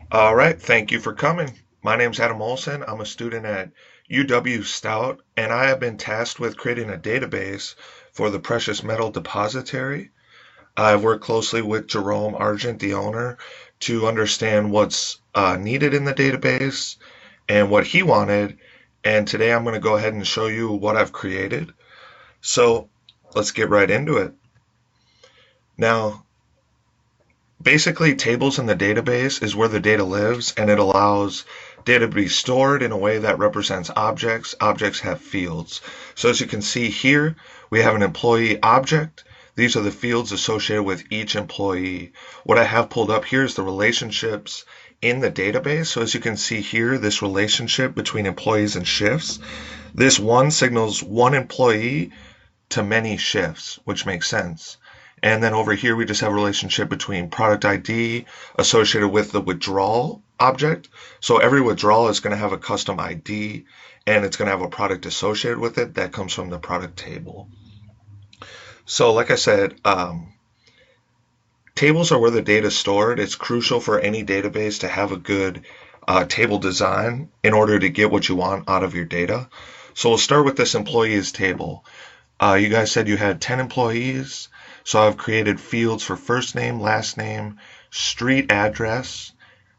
All right, thank you for coming. My name's Adam Oleson. I'm a student at UW Stout, and I have been tasked with creating a database for the precious metal depository. I've worked closely with Jerome Argent, the owner, to understand what's needed in the database and what he wanted. And today I'm going to go ahead and show you what I've created. So let's get right into it. Now, basically, tables in the database is where the data lives, and it allows data to be stored in a way that represents objects. Objects have fields. So as you can see here, we have an employee object. These are the fields associated with each employee. What I have pulled up here is the relationships in the database. So as you can see here, this relationship between employees and shifts. This one signals one employee to many shifts, which makes sense. And then over here, we just have a relationship between product ID associated with the withdrawal object. So every withdrawal is going to have a custom ID and it's going to have a product associated with it that comes from the product table. So like I said, tables are where the data is stored. It's crucial for any database to have a good table design in order to get what you want out of your data. So we'll start with this employees table. You guys said you had 10 employees. So I've created fields for first name, last name, street address,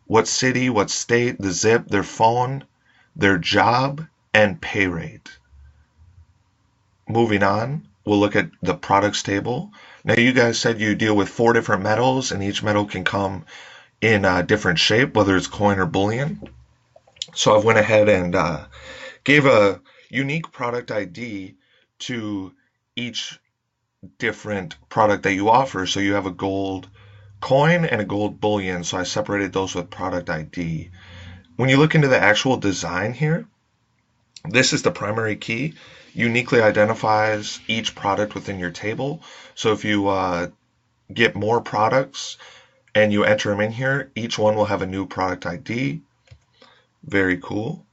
what city, what state, the zip, their phone, their job, and pay rate. Moving on, we'll look at the products table. Now you guys said you deal with 4 different metals, and each metal can come in a different shape, whether it's coin or bullion. So I've went ahead and gave a unique product ID to each different product that you offer. So you have a gold coin and a gold bullion. So I separated those with product ID. When you look into the actual design here, this is the primary key. Uniquely identifies each product within your table. So if you get more products and you enter them in here, each one will have a new product ID. Very cool.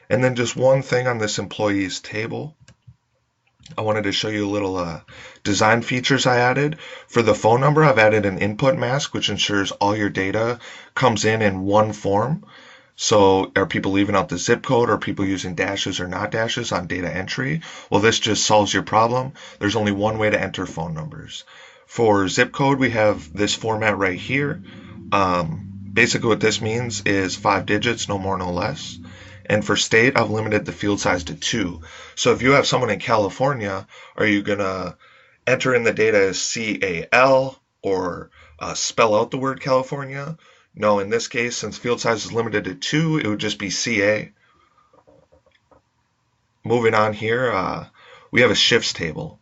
And then just one thing on this employees table. I wanted to show you a little design features I added. For the phone number, I've added an input mask, which ensures all your data comes in one form. So are people leaving out the zip code? Are people using dashes or not dashes on data entry? Well, this just solves your problem. There's only one way to enter phone numbers. For zip code, we have this format right here. Basically what this means is 5 digits, no more, no less. And for state, I've limited the field size to 2. So if you have someone in California, are you going to enter in the data as CAL or spell out the word California? No, in this case, since field size is limited to 2, it would just be CA. Moving on here, we have a shifts table.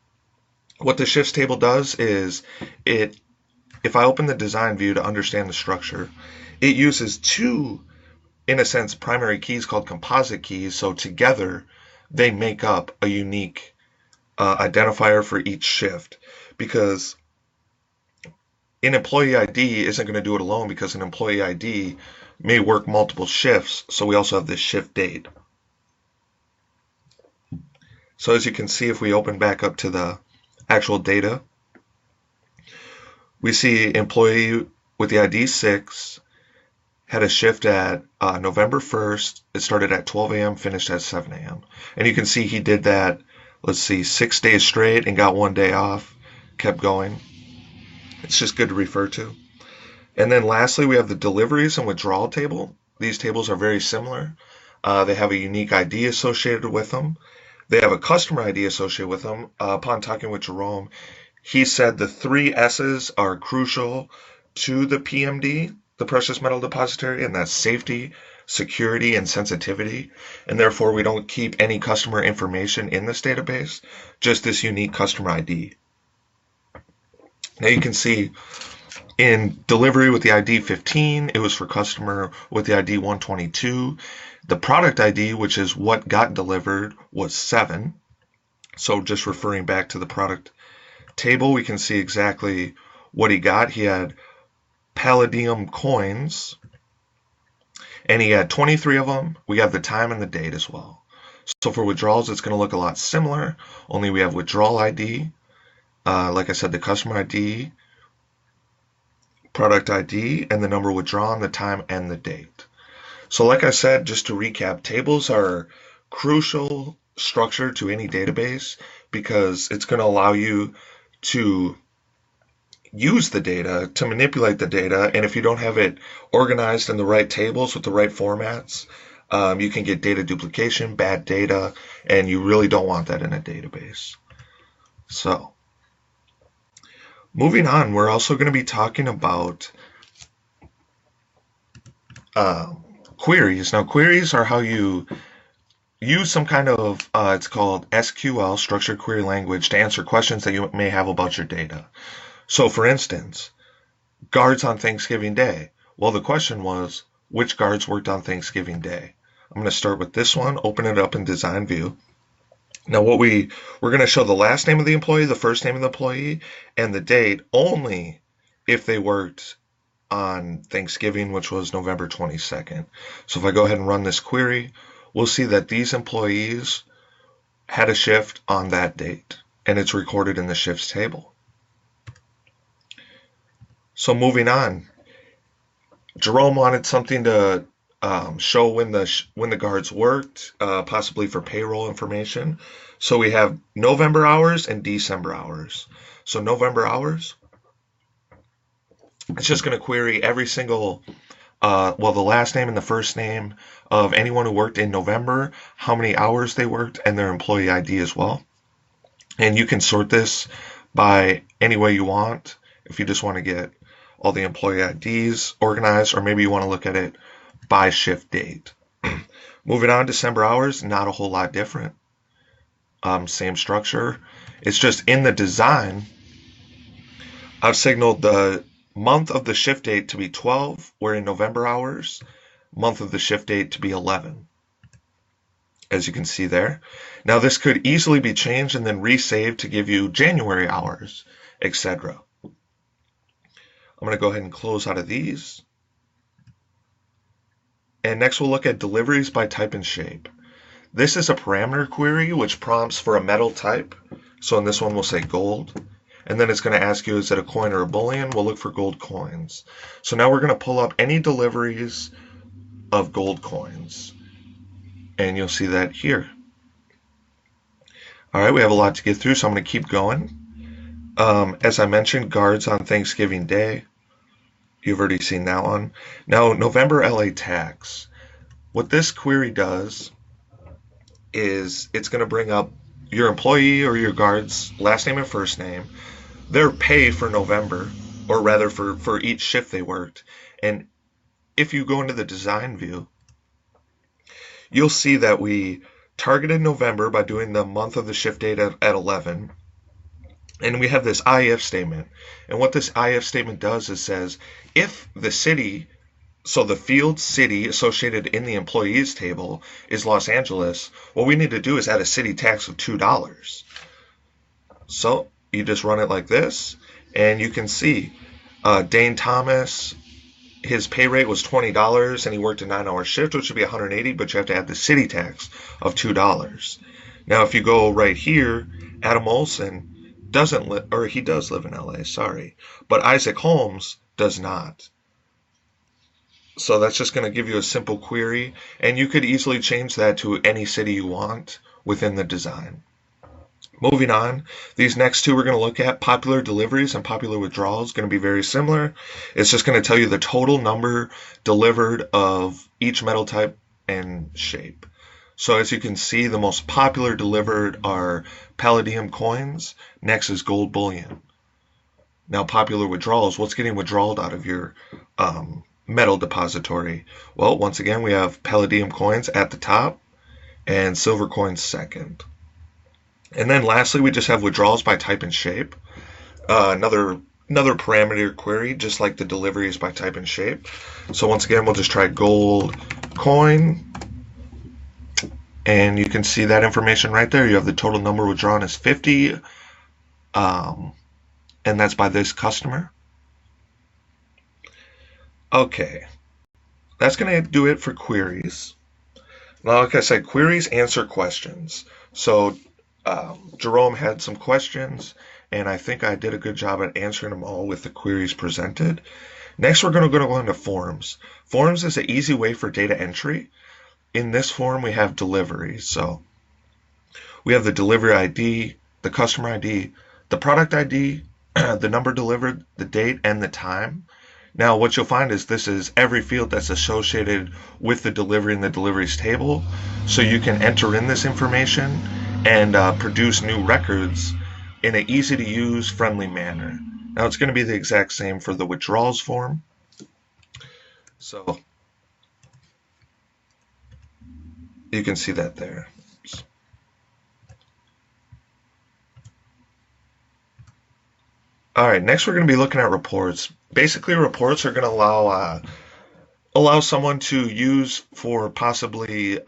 What the shifts table does is if I open the design view to understand the structure, it uses 2 in a sense, primary keys called composite keys. So together, they make up a unique identifier for each shift. Because an employee ID isn't going to do it alone because an employee ID may work multiple shifts. So we also have this shift date. So as you can see, if we open back up to the actual data, we see employee with the ID 6 had a shift at November 1st. It started at 12 a.m., finished at 7 a.m. And you can see he did that, let's see, 6 days straight and got 1 day off, kept going. It's just good to refer to. And then lastly, we have the deliveries and withdrawal table. These tables are very similar. They have a unique ID associated with them. They have a customer ID associated with them. Upon talking with Jerome, he said the 3 S's are crucial to the PMD, the precious metal depository, and that's safety, security, and sensitivity. And therefore, we don't keep any customer information in this database, just this unique customer ID. Now you can see in delivery with the ID 15, it was for customer with the ID 122. The product ID, which is what got delivered, was 7. So just referring back to the product table, we can see exactly what he got. He had palladium coins, and he had 23 of them. We have the time and the date as well. So for withdrawals, it's going to look a lot similar, only we have withdrawal ID, like I said, the customer ID, product ID, and the number withdrawn, the time, and the date. So like I said, just to recap, tables are crucial structure to any database because it's going to allow you to use the data, to manipulate the data, and if you don't have it organized in the right tables with the right formats, you can get data duplication, bad data, and you really don't want that in a database. So, moving on, we're also going to be talking about queries. Now, queries are how you use some kind of, it's called SQL, structured query language, to answer questions that you may have about your data. So, for instance, guards on Thanksgiving Day. Well, the question was, which guards worked on Thanksgiving Day? I'm going to start with this one, open it up in design view. Now we're going to show the last name of the employee, the first name of the employee, and the date only if they worked on Thanksgiving, which was November 22nd. So if I go ahead and run this query, we'll see that these employees had a shift on that date, and it's recorded in the shifts table. So moving on, Jerome wanted something to show when the guards worked, possibly for payroll information. So we have November hours and December hours. So November hours, it's just going to query every single, the last name and the first name of anyone who worked in November, how many hours they worked, and their employee ID as well. And you can sort this by any way you want. If you just want to get all the employee IDs organized, or maybe you want to look at it by shift date. Moving on, December hours, not a whole lot different. Same structure. It's just in the design, I've signaled the month of the shift date to be 12, where in November hours, month of the shift date to be 11. As you can see there. Now this could easily be changed and then resaved to give you January hours, etc. I'm going to go ahead and close out of these. And next we'll look at deliveries by type and shape. This is a parameter query which prompts for a metal type. So in this one we'll say gold. And then it's going to ask you, is it a coin or a bullion? We'll look for gold coins. So now we're going to pull up any deliveries of gold coins. And you'll see that here. All right, we have a lot to get through, so I'm going to keep going. As I mentioned, guards on Thanksgiving Day. You've already seen that one. Now, November LA tax. What this query does is it's going to bring up your employee or your guard's last name and first name, their pay for November, or rather for each shift they worked. And if you go into the design view, you'll see that we targeted November by doing the month of the shift date at 11. And we have this IF statement. And what this IF statement does is says, if the city, so the field city associated in the employees table is Los Angeles, what we need to do is add a city tax of $2. So you just run it like this, and you can see Dane Thomas, his pay rate was $20, and he worked a 9-hour shift, which would be $180, but you have to add the city tax of $2. Now, if you go right here, Adam Oleson doesn't live, or he does live in LA, sorry, but Isaac Holmes does not. So that's just going to give you a simple query, and you could easily change that to any city you want within the design. Moving on, these next two we're going to look at, popular deliveries and popular withdrawals, going to be very similar. It's just going to tell you the total number delivered of each metal type and shape. So as you can see, the most popular delivered are palladium coins. Next is gold bullion. Now, popular withdrawals, what's getting withdrawed out of your metal depository? Well, once again, we have palladium coins at the top and silver coins second. And then lastly, we just have withdrawals by type and shape. Another parameter query, just like the deliveries by type and shape. So once again, we'll just try gold coin. And you can see that information right there. You have the total number withdrawn is 50. And that's by this customer. Okay. That's going to do it for queries. Now, like I said, queries answer questions. So Jerome had some questions, and I think I did a good job at answering them all with the queries presented. Next, we're going to go into forms. Forms is an easy way for data entry. In this form, we have delivery. So we have the delivery ID, the customer ID, the product ID, the number delivered, the date, and the time. Now, what you'll find is this is every field that's associated with the delivery in the deliveries table. So you can enter in this information and produce new records in an easy to use, friendly manner. Now, it's going to be the exact same for the withdrawals form. So you can see that there. All right, next we're going to be looking at reports. Basically, reports are going to allow someone to use for possibly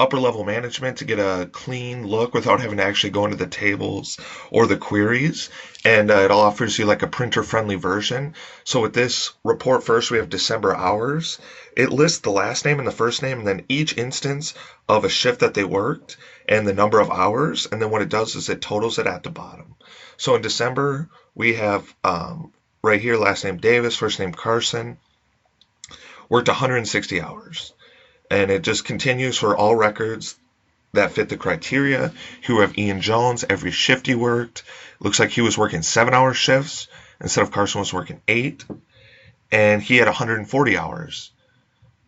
upper level management to get a clean look without having to actually go into the tables or the queries. And it offers you like a printer friendly version. So with this report, first we have December hours. It lists the last name and the first name and then each instance of a shift that they worked and the number of hours. And then what it does is it totals it at the bottom. So in December, we have right here, last name Davis, first name Carson, worked 160 hours. And it just continues for all records that fit the criteria. Here we have Ian Jones, every shift he worked. Looks like he was working 7-hour shifts instead of Carson was working 8. And he had 140 hours.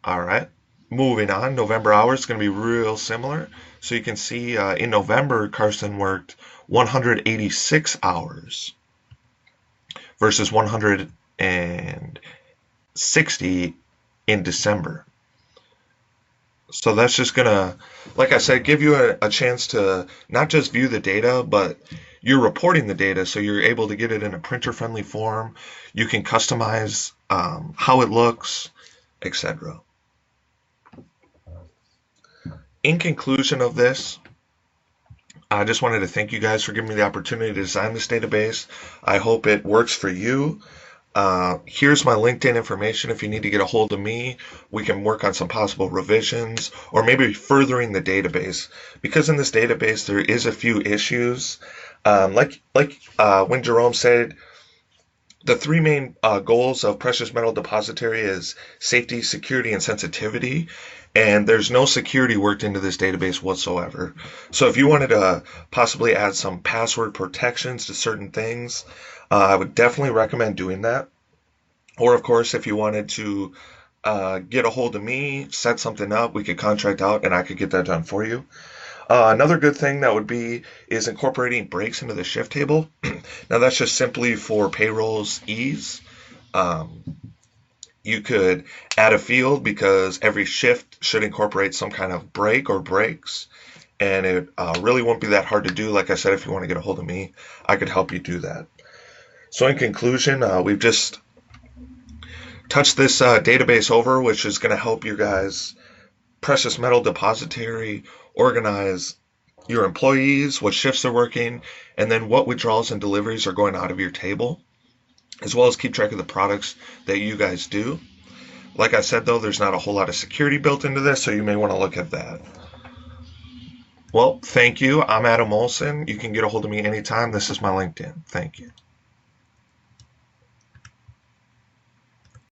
All right. Moving on, November hours is going to be real similar. So you can see in November, Carson worked 186 hours versus 160 in December. So that's just gonna, like I said, give you a chance to not just view the data, but you're reporting the data, so you're able to get it in a printer-friendly form. You can customize how it looks, etc. In conclusion of this, I just wanted to thank you guys for giving me the opportunity to design this database. I hope it works for you. Here's my LinkedIn information. If you need to get a hold of me, we can work on some possible revisions or maybe furthering the database. Because in this database, there is a few issues. Like when Jerome said, the three main goals of precious metal depository is safety, security, and sensitivity. And there's no security worked into this database whatsoever. So if you wanted to possibly add some password protections to certain things, I would definitely recommend doing that. Or of course, if you wanted to get a hold of me, set something up, we could contract out and I could get that done for you. Another good thing that would be is incorporating breaks into the shift table. Now that's just simply for payroll's ease. You could add a field because every shift should incorporate some kind of break or breaks. And it really won't be that hard to do. Like I said, if you want to get a hold of me, I could help you do that. So in conclusion, we've just touched this database over, which is going to help you guys precious metal depository organize your employees, what shifts they're working, and then what withdrawals and deliveries are going out of your table, as well as keep track of the products that you guys do. Like I said, though, there's not a whole lot of security built into this, so you may want to look at that. Well, thank you. I'm Adam Oleson. You can get a hold of me anytime. This is my LinkedIn. Thank you.